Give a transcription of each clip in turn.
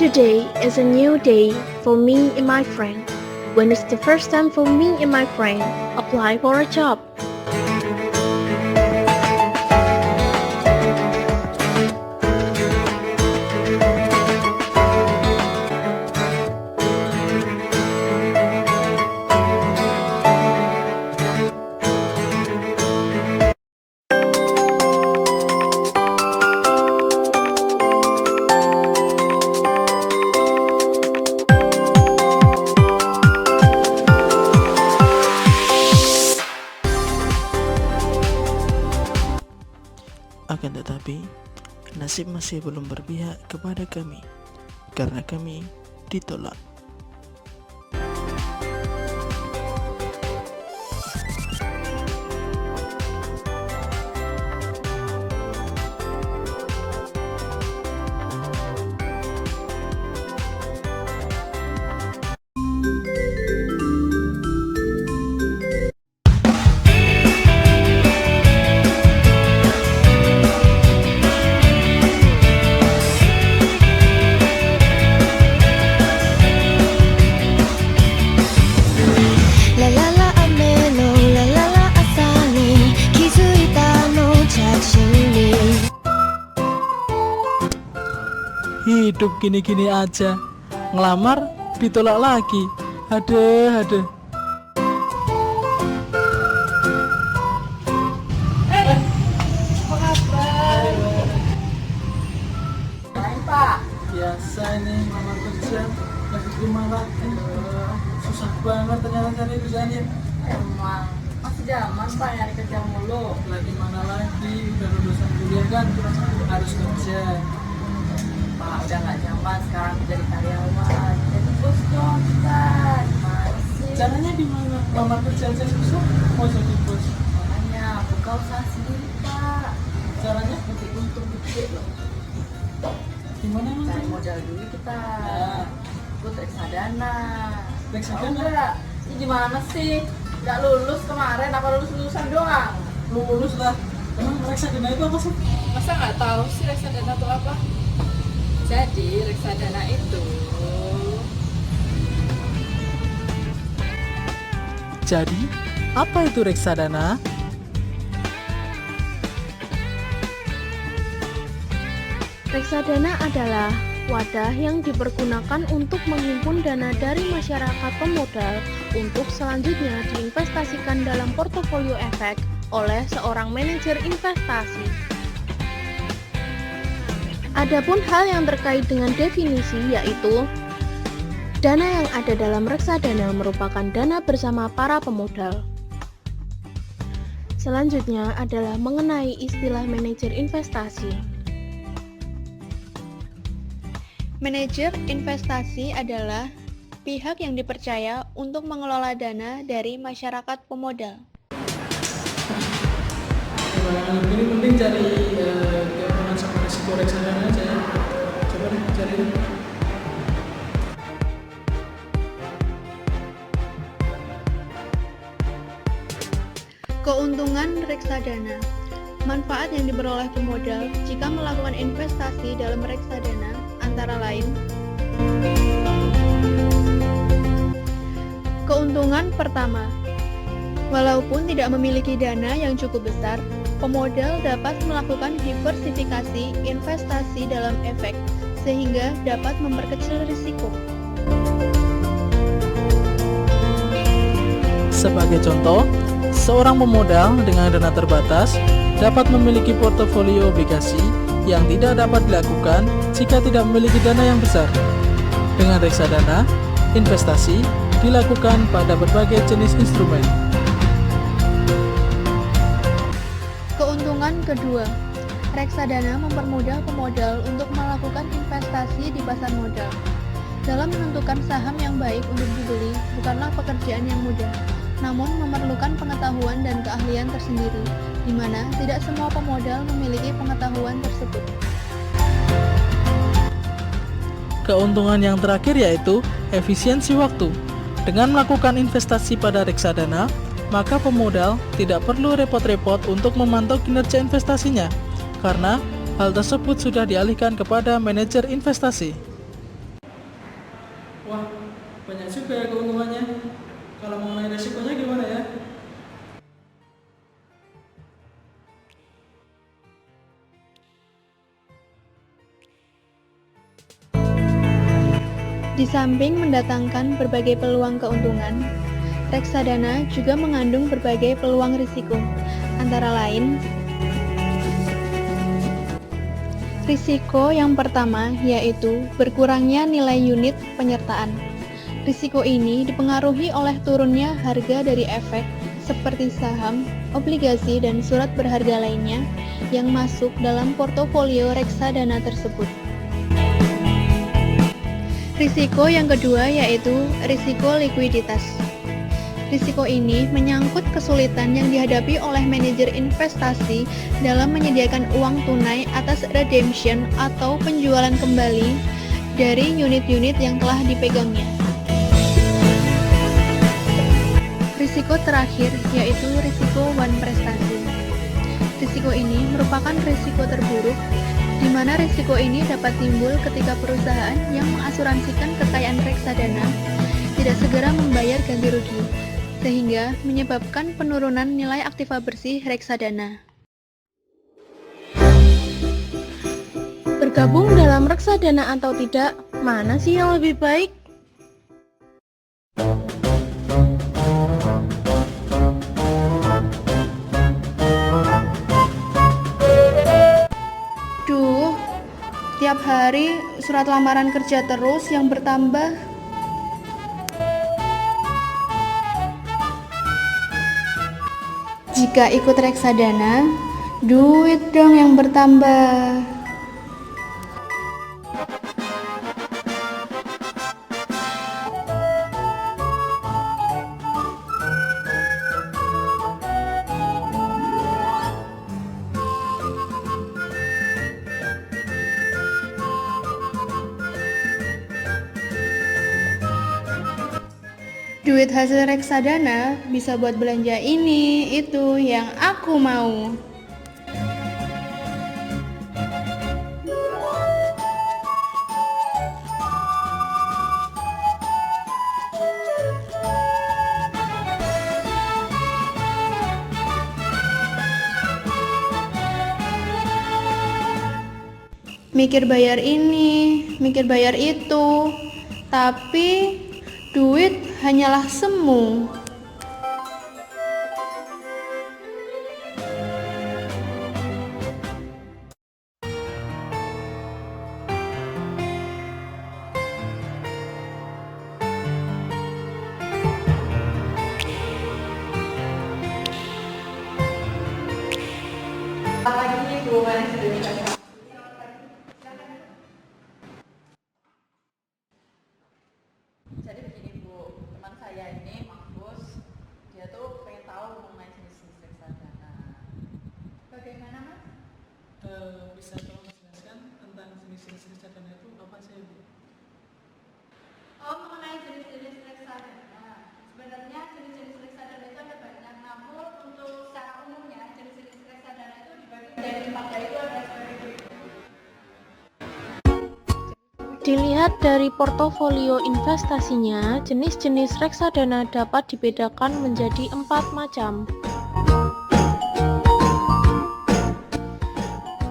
Today is a new day for me and my friend. When it's the first time for me and my friend apply for a job. Akan tetapi, nasib masih belum berpihak kepada kami, karena kami ditolak. Hidup gini-gini aja, ngelamar ditolak lagi. Aduh. Apa kabar? Baik, Pak. Biasa ini ngelamar kerja, lagi gimana? Susah banget ternyata cari kerjaannya. Emang masih zaman Pak nyari kerja mulu. Lagi mana lagi, udah lulusan kuliah kan, harus kerja. Pak udah nggak zaman sekarang jadi karyawan. Jadi bos dong kita. Masih. Caranya di mana? Ngelamar kerja aja susah, mau jadi bos. Makanya buka usaha sendiri Pak. Caranya Lebih untung gede loh. gimana emang? Cari modal dulu kita. Nah. Ikut reksadana. Reksadana? Oh, enggak. Ini gimana sih? Nggak lulus kemarin, apa lulusan doang? Lulus lah. Emang reksadana itu apa sih? Masa nggak tahu sih reksadana itu apa? Jadi reksadana itu Jadi, apa itu reksadana? Reksadana adalah wadah yang dipergunakan untuk menghimpun dana dari masyarakat pemodal untuk selanjutnya diinvestasikan dalam portofolio efek oleh seorang manajer investasi. Adapun hal yang terkait dengan definisi yaitu dana yang ada dalam reksadana merupakan dana bersama para pemodal. Selanjutnya adalah mengenai istilah manajer investasi. Manajer investasi adalah pihak yang dipercaya untuk mengelola dana dari masyarakat pemodal. Ini penting cari keuntungan sama risiko reksadana aja ya. Coba deh cari deh. Keuntungan reksadana. Manfaat yang diperoleh pemodal jika melakukan investasi dalam reksadana antara lain: keuntungan pertama, walaupun tidak memiliki dana yang cukup besar, pemodal dapat melakukan diversifikasi investasi dalam efek sehingga dapat memperkecil risiko. Sebagai contoh, seorang pemodal dengan dana terbatas dapat memiliki portofolio obligasi yang tidak dapat dilakukan jika tidak memiliki dana yang besar. Dengan reksadana, investasi dilakukan pada berbagai jenis instrumen. Keuntungan kedua, reksadana mempermudah pemodal untuk melakukan investasi di pasar modal. Dalam menentukan saham yang baik untuk dibeli bukanlah pekerjaan yang mudah, namun memerlukan pengetahuan dan keahlian tersendiri, di mana tidak semua pemodal memiliki pengetahuan tersebut. Keuntungan yang terakhir yaitu efisiensi waktu. Dengan melakukan investasi pada reksadana, maka pemodal tidak perlu repot-repot untuk memantau kinerja investasinya, karena hal tersebut sudah dialihkan kepada manajer investasi. Wah, banyak juga ya keuntungannya. Kalau mengenai resikonya gimana ya? Di samping mendatangkan berbagai peluang keuntungan, reksadana juga mengandung berbagai peluang risiko, antara lain risiko yang pertama yaitu berkurangnya nilai unit penyertaan. Risiko ini dipengaruhi oleh turunnya harga dari efek seperti saham, obligasi, dan surat berharga lainnya yang masuk dalam portofolio reksadana tersebut. Risiko yang kedua yaitu risiko likuiditas. Risiko ini menyangkut kesulitan yang dihadapi oleh manajer investasi dalam menyediakan uang tunai atas redemption atau penjualan kembali dari unit-unit yang telah dipegangnya. Risiko terakhir yaitu risiko one prestasi. Risiko ini merupakan risiko terburuk di mana risiko ini dapat timbul ketika perusahaan yang mengasuransikan kekayaan reksadana tidak segera membayar ganti rugi, sehingga menyebabkan penurunan nilai aktiva bersih reksadana. Bergabung dalam reksadana atau tidak, mana sih yang lebih baik? Tiap hari surat lamaran kerja terus yang bertambah. Jika ikut reksadana, duit dong yang bertambah. Duit hasil reksadana bisa buat belanja ini, itu yang aku mau. Mikir bayar ini, mikir bayar itu, tapi duit hanyalah semu. Jadi begini Bu, teman saya ini Mahfuz, dia tuh pengen tahu mengenai jenis-jenis reksadana. Bagaimana, Mas? Bisa tolong menjelaskan tentang jenis-jenis reksadana itu apa saja, Bu? Oh, mengenai jenis-jenis reksadana. Sebenarnya jenis-jenis reksadana itu ada banyak, namun untuk secara umumnya jenis-jenis reksadana itu dibagi menjadi 4, yaitu ada sebagai berikut. Dilihat dari portofolio investasinya, jenis-jenis reksadana dapat dibedakan menjadi 4 macam.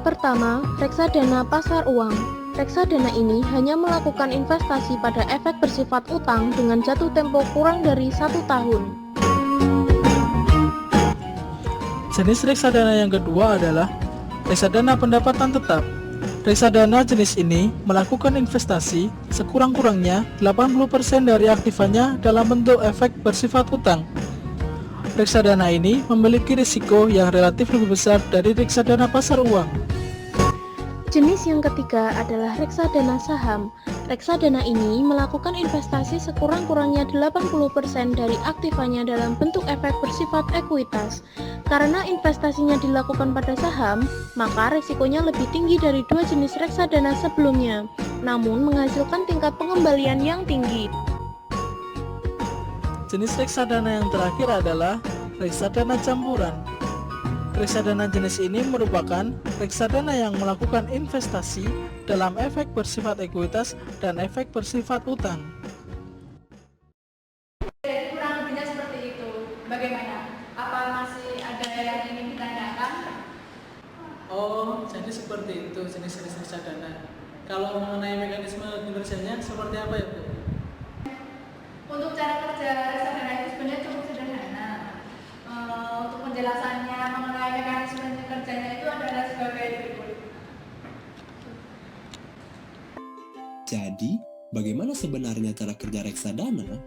Pertama, reksadana pasar uang. Reksadana ini hanya melakukan investasi pada efek bersifat utang dengan jatuh tempo kurang dari 1 tahun. Jenis reksadana yang kedua adalah reksadana pendapatan tetap. Reksadana jenis ini melakukan investasi sekurang-kurangnya 80% dari aktifannya dalam bentuk efek bersifat utang. Reksadana ini memiliki risiko yang relatif lebih besar dari reksadana pasar uang. Jenis yang ketiga adalah reksadana saham. Reksadana ini melakukan investasi sekurang-kurangnya 80% dari aktifannya dalam bentuk efek bersifat ekuitas. Karena investasinya dilakukan pada saham, maka risikonya lebih tinggi dari 2 jenis reksadana sebelumnya, namun menghasilkan tingkat pengembalian yang tinggi. Jenis reksadana yang terakhir adalah reksadana campuran. Reksadana jenis ini merupakan reksadana yang melakukan investasi dalam efek bersifat ekuitas dan efek bersifat utang. Kalau mengenai mekanisme kinerjanya seperti apa ya, Bu? Untuk cara kerja reksadana itu sebenarnya cukup sederhana. Untuk penjelasannya mengenai mekanisme kerjanya itu adalah sebagai berikut. Jadi, bagaimana sebenarnya cara kerja reksadana?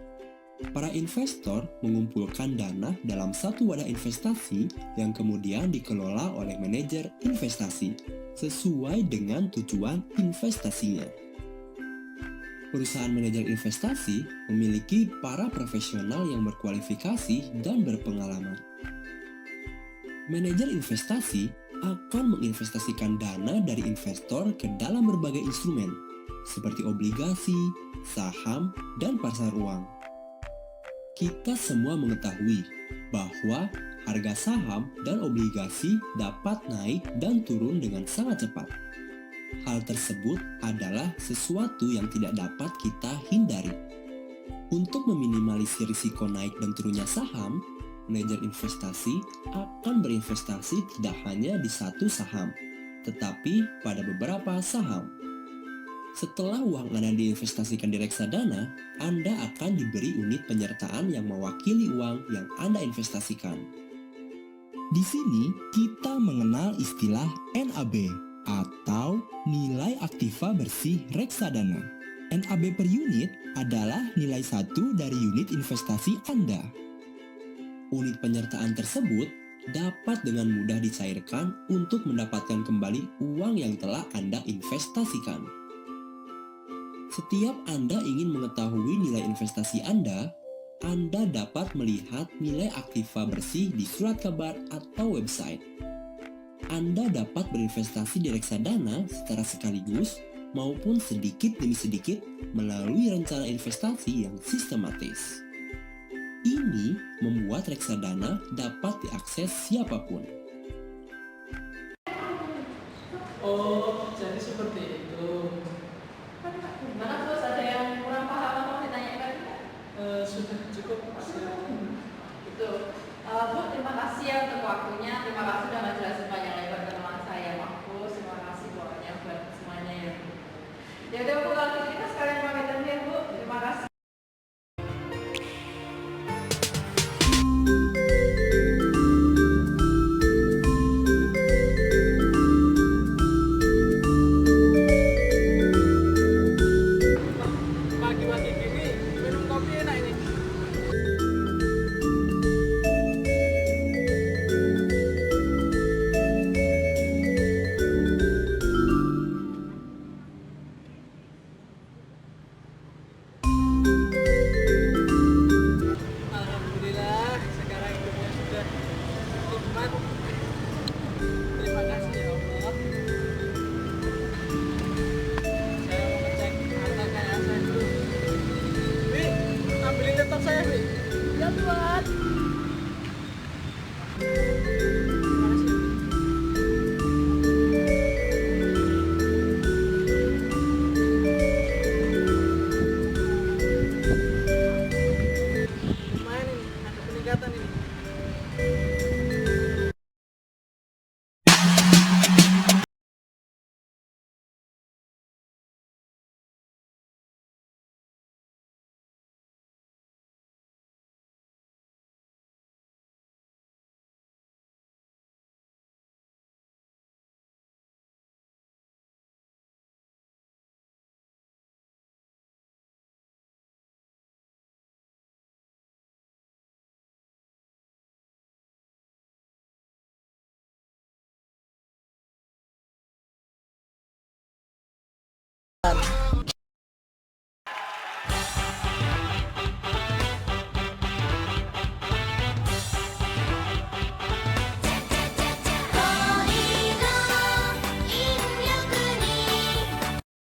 Para investor mengumpulkan dana dalam satu wadah investasi yang kemudian dikelola oleh manajer investasi sesuai dengan tujuan investasinya. Perusahaan manajer investasi memiliki para profesional yang berkualifikasi dan berpengalaman. Manajer investasi akan menginvestasikan dana dari investor ke dalam berbagai instrumen seperti obligasi, saham, dan pasar uang. Kita semua mengetahui bahwa harga saham dan obligasi dapat naik dan turun dengan sangat cepat. Hal tersebut adalah sesuatu yang tidak dapat kita hindari. Untuk meminimalisir risiko naik dan turunnya saham, manajer investasi akan berinvestasi tidak hanya di satu saham, tetapi pada beberapa saham. Setelah uang Anda diinvestasikan di reksadana, Anda akan diberi unit penyertaan yang mewakili uang yang Anda investasikan. Di sini kita mengenal istilah NAB atau nilai aktiva bersih reksadana. NAB per unit adalah nilai satu dari unit investasi Anda. Unit penyertaan tersebut dapat dengan mudah dicairkan untuk mendapatkan kembali uang yang telah Anda investasikan. Setiap Anda ingin mengetahui nilai investasi Anda dapat melihat nilai aktiva bersih di surat kabar atau website. Anda dapat berinvestasi di reksadana secara sekaligus maupun sedikit demi sedikit melalui rencana investasi yang sistematis. Ini membuat reksadana dapat diakses siapapun. Oh, jadi seperti itu. Gimana terus, ada yang kurang paham atau ditanyakan? Sudah cukup, silakan. Itu. Bu, terima kasih ya untuk waktunya. Terima kasih sudah ngejelasin panjang lebar ke teman saya, Mahfuz. Terima kasih pokoknya buat semuanya ya. Ya udah Bu,